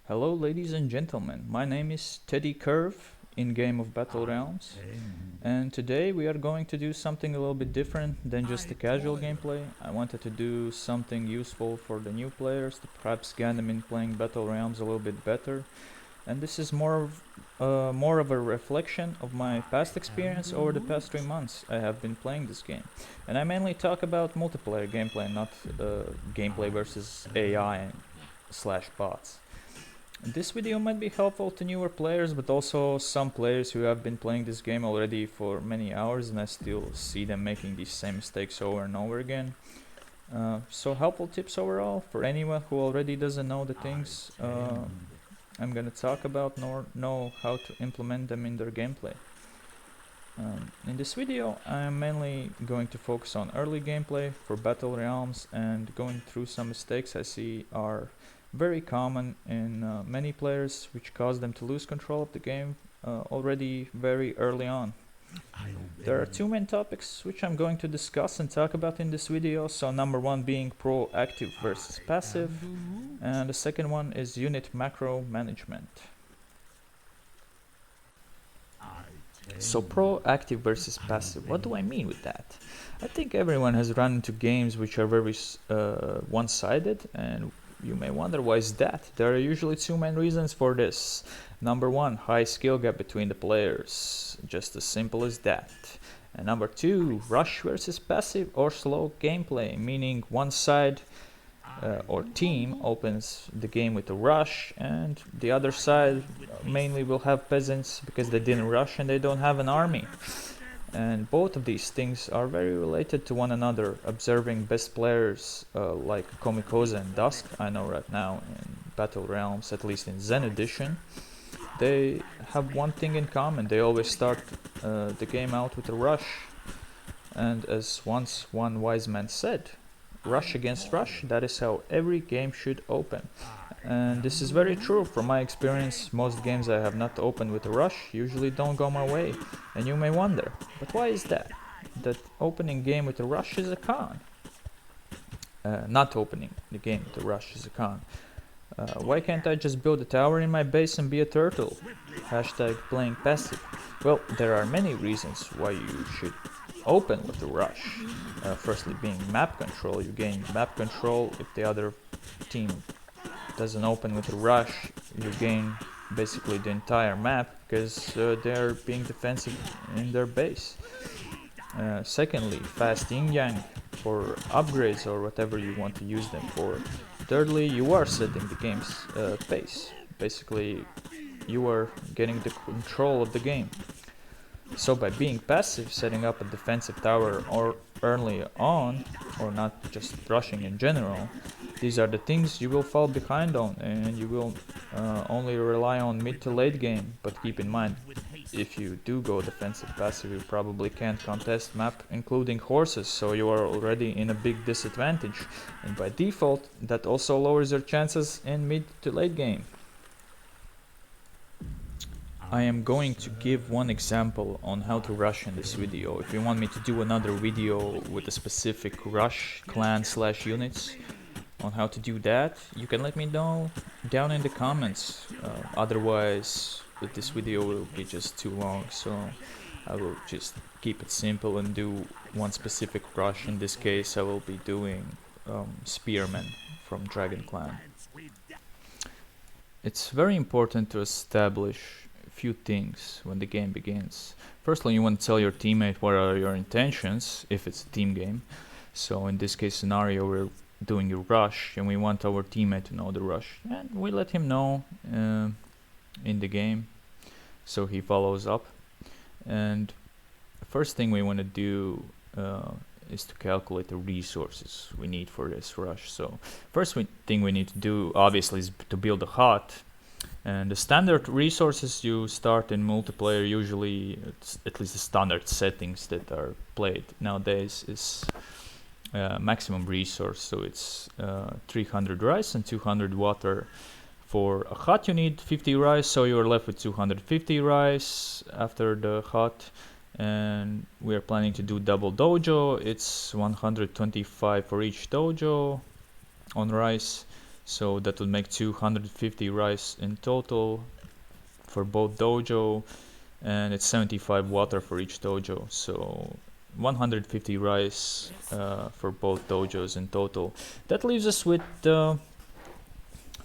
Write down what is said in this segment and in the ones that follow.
Hello, ladies and gentlemen. My name is Teddy Curve in Game of Battle Realms, and today we are going to do something a little bit different than just a casual gameplay. I wanted to do something useful for the new players to perhaps get them in playing Battle Realms a little bit better. And this is more of a reflection of my past experience over the past 3 months I have been playing this game. And I mainly talk about multiplayer gameplay, not gameplay versus AI slash bots. This video might be helpful to newer players, but also some players who have been playing this game already for many hours and I still see them making these same mistakes over and over again. So helpful tips overall for anyone who already doesn't know the things I'm gonna talk about nor know how to implement them in their gameplay. In this video I am mainly going to focus on early gameplay for Battle Realms and going through some mistakes I see are very common in many players, which cause them to lose control of the game already very early on. There are two main topics which I'm going to discuss and talk about in this video. So number one being proactive versus passive, and the second one is unit macro management. So proactive versus passive, what do I mean with that? I think everyone has run into games which are very one-sided, and you may wonder why is that. There are usually two main reasons for this. Number one, high skill gap between the players, just as simple as that. And number two, rush versus passive or slow gameplay, meaning one side or team opens the game with a rush and the other side mainly will have peasants because they didn't rush and they don't have an army. And both of these things are very related to one another. Observing best players like Komikoza and Dusk, I know right now in Battle Realms, at least in Zen Edition, they have one thing in common. They always start the game out with a rush. And as once one wise man said, rush against rush, that is how every game should open. And this is very true from my experience. Most games I have not opened with a rush usually don't go my way. And you may wonder, but why is that? That opening game with a rush is a con. Not opening the game with a rush is a con. Why can't I just build a tower in my base and be a turtle? Hashtag playing passive. Well, there are many reasons why you should open with a rush. Firstly being map control. You gain map control if the other team doesn't open with a rush. You gain basically the entire map because they're being defensive in their base. Secondly, fast yin yang for upgrades or whatever you want to use them for. Thirdly, you are setting the game's pace. Basically, you are getting the control of the game. So by being passive, setting up a defensive tower or early on, or not just rushing in general, these are the things you will fall behind on, and you will only rely on mid to late game. But keep in mind, if you do go defensive passive, you probably can't contest map including horses, so you are already in a big disadvantage, and by default that also lowers your chances in mid to late game. I am going to give one example on how to rush in this video. If you want me to do another video with a specific rush clan slash units on how to do that, you can let me know down in the comments. Otherwise this video will be just too long, so I will just keep it simple and do one specific rush. In this case I will be doing Spearman from Dragon Clan. It's very important to establish few things when the game begins. Firstly, you want to tell your teammate what are your intentions if it's a team game. So in this case scenario, we're doing a rush and we want our teammate to know the rush, and we let him know in the game so he follows up. And the first thing we want to do is to calculate the resources we need for this rush. So first thing we need to do obviously is to build a hut. And the standard resources you start in multiplayer, usually at least the standard settings that are played nowadays, is maximum resource. So it's 300 rice and 200 water. For a hut you need 50 rice, so you're left with 250 rice after the hut. And we are planning to do double dojo. It's 125 for each dojo on rice. So that would make 250 rice in total for both dojo, and it's 75 water for each dojo. So 150 rice for both dojos in total. That leaves us with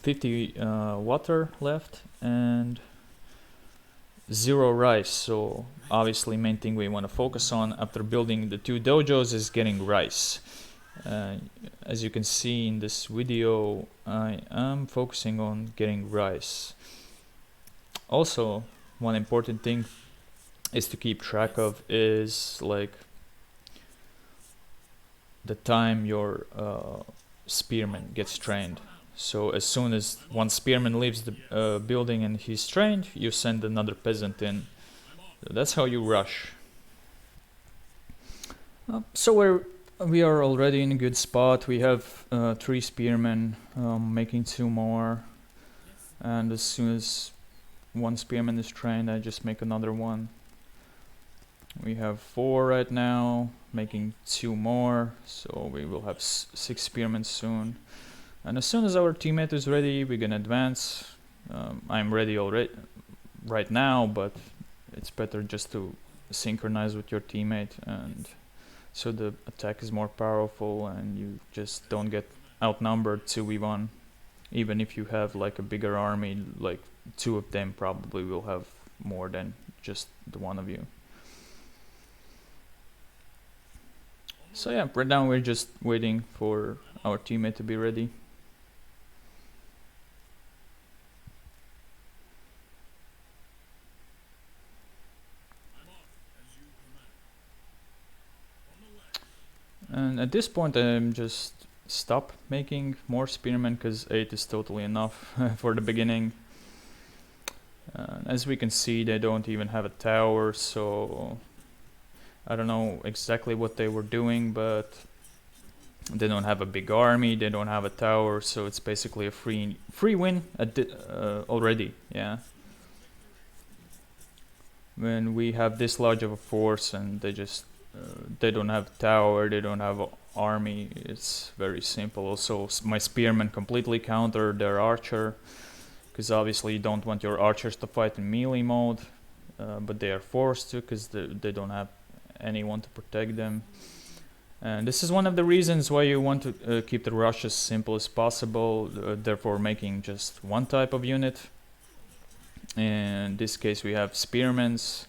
50 water left and 0 rice. So obviously main thing we want to focus on after building the 2 dojos is getting rice. As you can see in this video, I am focusing on getting rice. Also, one important thing is to keep track of is like the time your spearman gets trained. So as soon as one spearman leaves the building and he's trained, you send another peasant in. So that's how you rush. So we are already in a good spot. We have 3 spearmen, making 2 more, and as soon as one spearman is trained, I just make another one. We have 4 right now, making 2 more, so we will have 6 spearmen soon. And as soon as our teammate is ready, we're gonna advance. I'm ready already right now, but it's better just to synchronize with your teammate, and so the attack is more powerful and you just don't get outnumbered 2v1. Even if you have like a bigger army, like 2 of them probably will have more than just the one of you. So yeah, right now we're just waiting for our teammate to be ready. And at this point I'm just stop making more spearmen because 8 is totally enough for the beginning. As we can see, they don't even have a tower, so I don't know exactly what they were doing, but they don't have a big army, they don't have a tower, so it's basically a free win already, yeah. When we have this large of a force and they don't have a tower, they don't have an army, it's very simple. Also, my spearmen completely counter their archer, because obviously you don't want your archers to fight in melee mode, but they are forced to because they don't have anyone to protect them. And this is one of the reasons why you want to keep the rush as simple as possible, therefore making just one type of unit. In this case we have spearmans.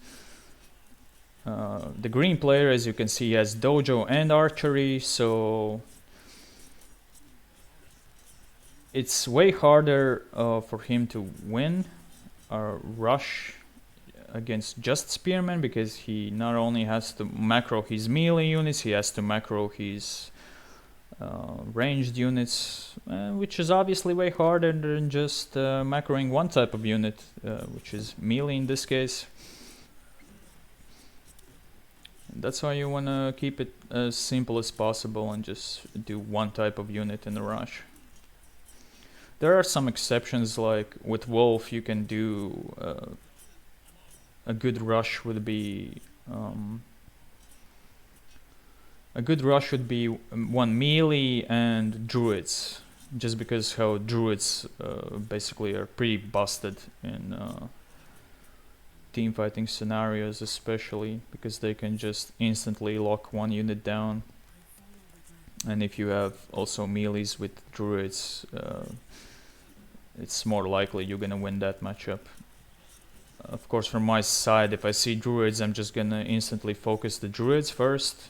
The green player, as you can see, has dojo and archery, so it's way harder for him to win or rush against just spearmen, because he not only has to macro his melee units, he has to macro his ranged units, which is obviously way harder than just macroing one type of unit, which is melee in this case. That's why you want to keep it as simple as possible and just do one type of unit in the rush. There are some exceptions, like with Wolf you can do a good rush would be one melee and druids, just because how druids basically are pretty busted in team fighting scenarios, especially because they can just instantly lock one unit down. And if you have also melees with druids, it's more likely you're gonna win that matchup. Of course, from my side, if I see druids, I'm just gonna instantly focus the druids first,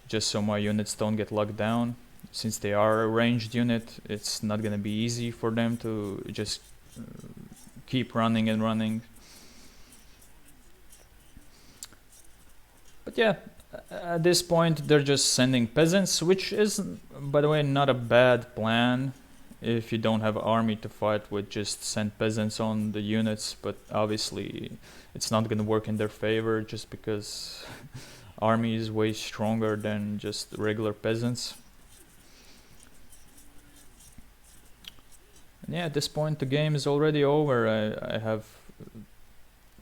just so my units don't get locked down. Since they are a ranged unit, it's not gonna be easy for them to just keep running and running. But yeah, at this point they're just sending peasants, which is, by the way, not a bad plan. If you don't have an army to fight with, just send peasants on the units, but obviously it's not gonna work in their favor, just because army is way stronger than just regular peasants. And yeah, at this point the game is already over. I have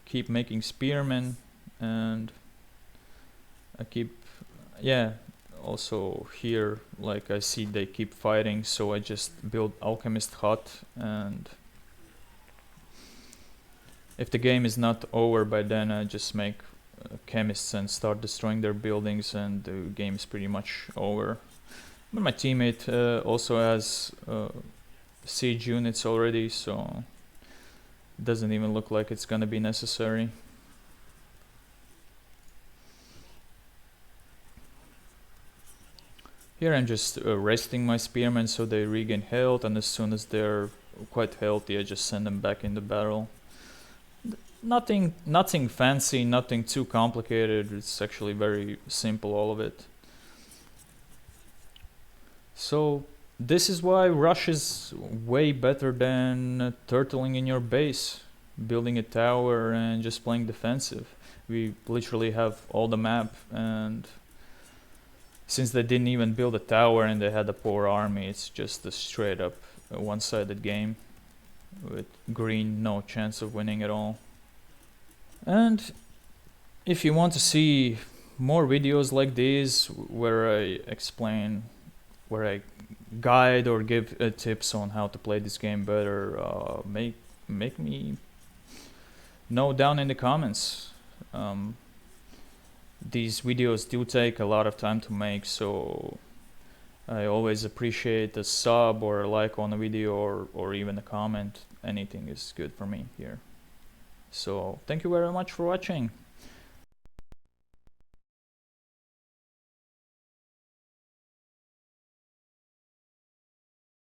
keep making spearmen, and I keep, yeah, also here, like I see they keep fighting, so I just build Alchemist Hut, and if the game is not over by then, I just make chemists and start destroying their buildings, and the game is pretty much over. But my teammate also has siege units already, so it doesn't even look like it's gonna be necessary. Here I'm just resting my spearmen so they regain health, and as soon as they're quite healthy, I just send them back into battle. Nothing fancy, nothing too complicated. It's actually very simple, all of it. So this is why rush is way better than turtling in your base, building a tower and just playing defensive. We literally have all the map, and since they didn't even build a tower and they had a poor army, it's just a straight up one-sided game with green no chance of winning at all. And if you want to see more videos like these where I explain, where I guide or give tips on how to play this game better, make me know down in the comments. These videos do take a lot of time to make, so I always appreciate a sub or a like on a video, or even a comment. Anything is good for me here. So thank you very much for watching.